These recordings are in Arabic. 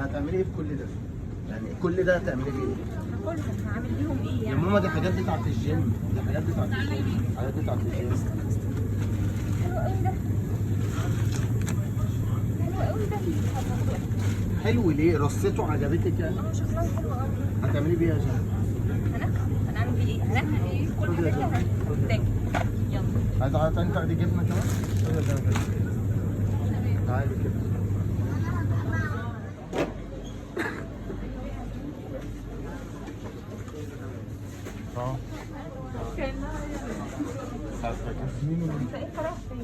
هتعملي ايه في كل ده؟ يعني كل ده هتعملي بيه ايه؟ هاكلهم، هعمل بيهم ايه يا يعني؟ ماما دي حاجات بتاعت الجيم، دي حاجات بتاعت الجيم، حاجات بتاعت الجيم. حلو قوي ده، حلو قوي ده. حلو ليه؟ رصته عجبتك يعني؟ شكلها حلو قوي. هتعملي بيه ايه يا جنى؟ هنعمل بيه ايه؟ هناكل ايه؟ كل خدي يا حاجه جنى، خدي. هتاكل. يلا. عايزة تاخدي جبنة كمان؟ خدي يا جنى كده. تعالي كده. اه. انت ايه فرح فين؟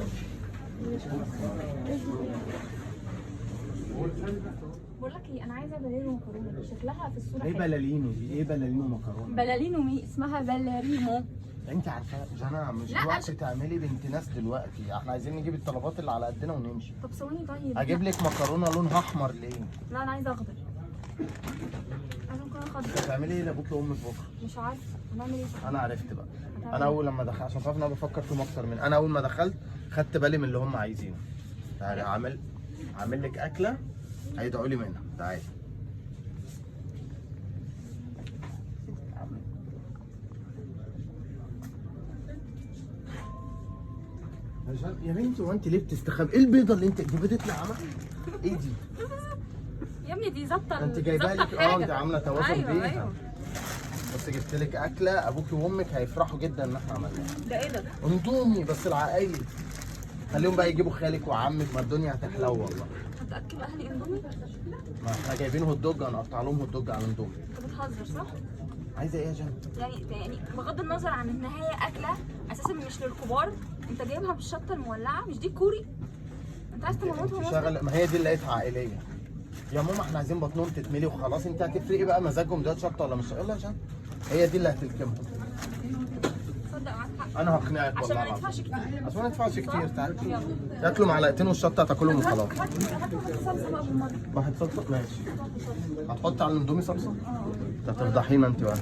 بقول لك ايه، انا عايزه بلالين ومكرونه، شكلها في الصوره ايه حلو. بلالينو دي؟ ايه بلالينو مكرونه؟ بلالينو مي اسمها بلالينو. انت عارفه جانا مش لا، وقت تعملي بنت ناس دلوقتي، احنا عايزين نجيب الطلبات اللي على قدنا ونمشي. طب ثواني طيب. اجيب لك مكرونه لونها احمر ليه؟ لا انا عايزه اخضر. عايزه مكرونه خضر. هتعملي ايه لابوك وامك بكره؟ مش عارفه هنعمل ايه. انا عرفت بقى. انا اول لما دخلت عشان تعرف ان انا بفكر فيهم اكتر من انا اول ما دخلت خدت بالي من اللي هم عايزينه. تعالي عامل لك اكله هيدعوا لي منها. تعالي. يا بنتي هو انت ليه بتستخبي؟ ايه البيضه اللي دي بيضه نعمه؟ ايه دي؟ يا ابني دي ظابطه. انت جايبها لك انت عامله توازن أيوة بيها. أيوة. بس جبت لك اكله ابوكي وامك هيفرحوا جدا ان احنا عملناها. ده ايه ده؟ اندومي بس العقايل. خليهم بقى يجيبوا خالك وعمك، ما الدنيا هتحلو والله. هتاكل اهلي اندومي؟ ما احنا جايبين هوت دوج هنقطع لهم هوت دوج على اندومي. انت بتهزر صح؟ عايزه ايه يا جنى؟ يعني بغض النظر عن ان هي اكله اساسا مش للكبار، انت جايبها بالشطه المولعه، مش دي كوري؟ انت عايز تموتهم شغل، ما هي دي اللي لقيتها عائليه. يا ماما احنا عايزين بطنهم تتملي وخلاص، انت هتفرقي بقى مزاجهم ده شطه ولا مش؟ يلا يا جنى هي دي اللي هتلكمهم. تصدق معاك حق. انا هقنعك عشان والله ما ندفعش العظيم. كتير. عشان ما ندفعش كتير. تعالى تاكلوا معلقتين والشطه هتاكلهم وخلاص. هات صلصه بقى بالمره. واحد صلصه ماشي. هتحطي على الاندومي صلصه؟ انت هتفضحينا انت بقى.